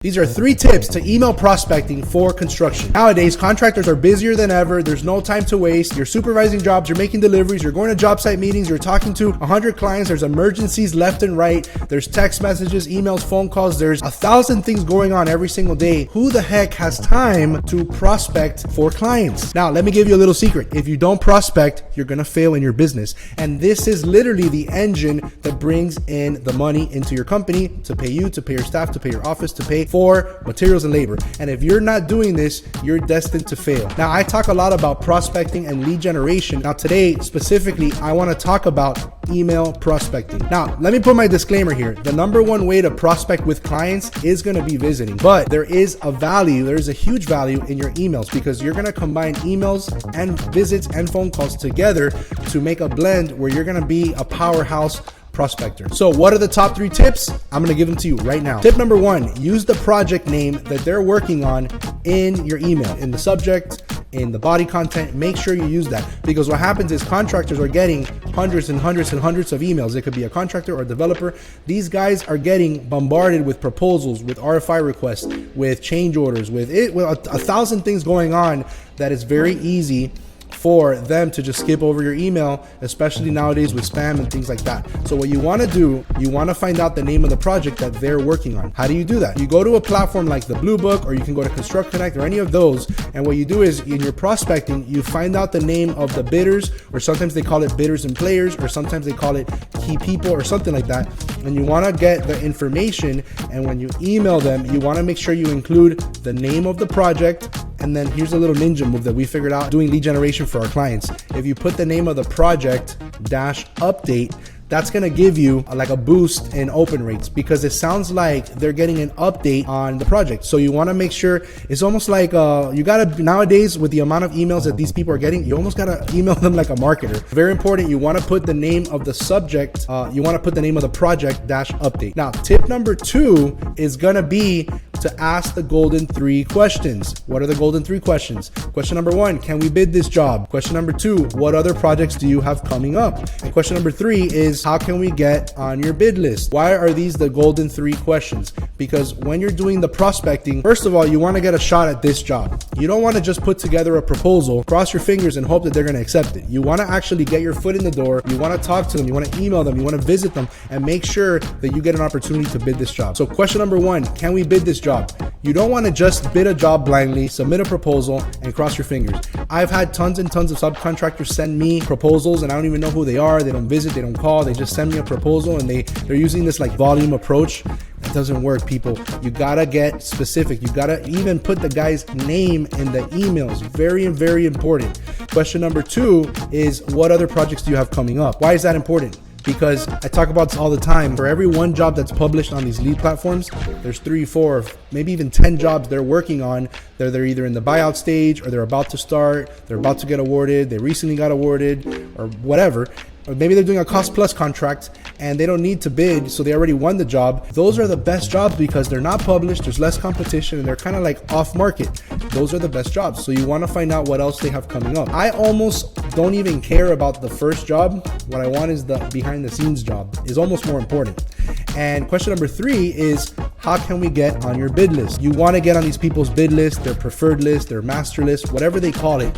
These are 3 tips to email prospecting for construction. Nowadays, contractors are busier than ever. There's no time to waste. You're supervising jobs, you're making deliveries, you're going to job site meetings, you're talking to 100 clients, there's emergencies left and right, there's text messages, emails, phone calls, there's 1,000 things going on every single day. Who the heck has time to prospect for clients? Now, let me give you a little secret. If you don't prospect, you're going to fail in your business. And this is literally the engine that brings in the money into your company to pay you, to pay your staff, to pay your office, to pay for materials and labor. And if you're not doing this, you're destined to fail. Now, I talk a lot about prospecting and lead generation. Now, today specifically, I want to talk about email prospecting. Now, let me put my disclaimer here. The number one way to prospect with clients is going to be visiting, but there is a value, there's a huge value in your emails because you're going to combine emails and visits and phone calls together to make a blend where you're going to be a powerhouse prospector. So what are the top 3 tips? I'm going to give them to you right now. Tip number 1, use the project name that they're working on in your email, in the subject, in the body content. Make sure you use that, because what happens is contractors are getting hundreds and hundreds and hundreds of emails. It could be a contractor or a developer. These guys are getting bombarded with proposals, with RFI requests, with change orders, with 1,000 things going on that is very easy for them to just skip over your email, especially nowadays with spam and things like that. So what you want to do, you want to find out the name of the project that they're working on. How do you do that? You go to a platform like the Blue Book, or you can go to ConstructConnect or any of those. And what you do is in your prospecting, you find out the name of the bidders, or sometimes they call it bidders and players, or sometimes they call it key people or something like that. And you want to get the information. And when you email them, you want to make sure you include the name of the project. And then here's a little ninja move that we figured out doing lead generation for our clients. If you put the name of the project -update, that's going to give you like a boost in open rates, because it sounds like they're getting an update on the project. So you want to make sure it's almost like you got to, nowadays with the amount of emails that these people are getting, you almost got to email them like a marketer. Very important. You want to put the name of the subject. You want to put the name of the project -update. Now, tip number 2 is going to be to ask the golden 3 questions. What are the golden 3 questions? Question number 1, can we bid this job? Question number 2, what other projects do you have coming up? And question number 3 is, how can we get on your bid list? Why are these the golden 3 questions? Because when you're doing the prospecting, first of all, you want to get a shot at this job. You don't want to just put together a proposal, cross your fingers and hope that they're going to accept it. You want to actually get your foot in the door. You want to talk to them. You want to email them. You want to visit them and make sure that you get an opportunity to bid this job. So question number 1, can we bid this job? You don't want to just bid a job blindly, submit a proposal, and cross your fingers. I've had tons and tons of subcontractors send me proposals, and I don't even know who they are. They don't visit, they don't call, they just send me a proposal, and they're using this like volume approach. It doesn't work, people. You gotta get specific. You gotta even put the guy's name in the emails. Very, very important. Question number 2 is, what other projects do you have coming up? Why is that important? Because I talk about this all the time. For every 1 job that's published on these lead platforms, there's 3, 4, maybe even 10 jobs they're working on. They're either in the buyout stage, or they're about to start, they're about to get awarded, they recently got awarded, or whatever. Or maybe they're doing a cost plus contract and they don't need to bid, so they already won the job. Those are the best jobs because they're not published, there's less competition, and they're kind of like off market. Those are the best jobs. So you want to find out what else they have coming up. I almost don't even care about the first job. What I want is the behind the scenes job. Is almost more important. And question number 3 is, how can we get on your bid list? You want to get on these people's bid list, their preferred list, their master list, whatever they call it,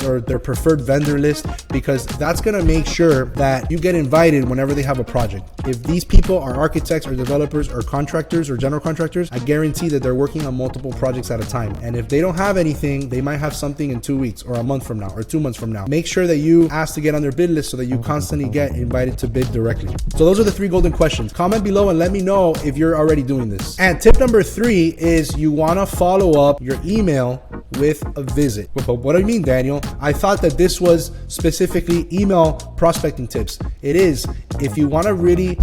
or their preferred vendor list, because that's going to make sure that you get invited whenever they have a project. If these people are architects or developers or contractors or general contractors, I guarantee that they're working on multiple projects at a time. And if they don't have anything, they might have something in 2 weeks or a month from now or 2 months from now. Make sure that you ask to get on their bid list so that you constantly get invited to bid directly. So those are the 3 golden questions. Comment below and let me know if you're already doing this. And tip number 3 is, you want to follow up your email with a visit. But what do you mean, Daniel? I thought that this was specifically email prospecting tips. It is. If you want to really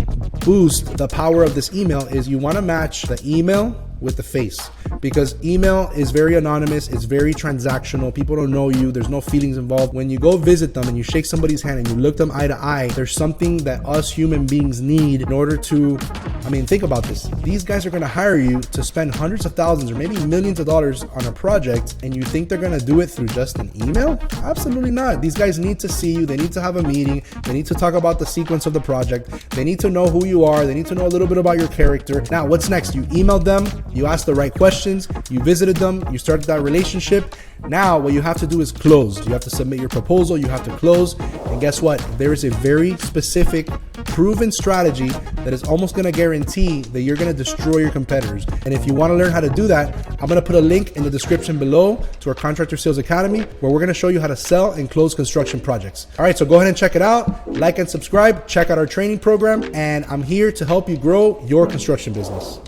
boost the power of this email, is you want to match the email with the face, because email is very anonymous, it's very transactional, people don't know you, there's no feelings involved. When you go visit them and you shake somebody's hand and you look them eye to eye, there's something that us human beings need in order to I mean, think about this. These guys are gonna hire you to spend hundreds of thousands or maybe millions of dollars on a project, and you think they're gonna do it through just an email? Absolutely not. These guys need to see you. They need to have a meeting. They need to talk about the sequence of the project. They need to know who you are. They need to know a little bit about your character. Now, what's next? You emailed them, you asked the right questions, you visited them, you started that relationship. Now, what you have to do is close. You have to submit your proposal, you have to close, and guess what? There is a very specific, proven strategy that is almost gonna guarantee that you're gonna destroy your competitors. And if you wanna learn how to do that, I'm gonna put a link in the description below to our Contractor Sales Academy, where we're gonna show you how to sell and close construction projects. All right, so go ahead and check it out. Like and subscribe, check out our training program, and I'm here to help you grow your construction business.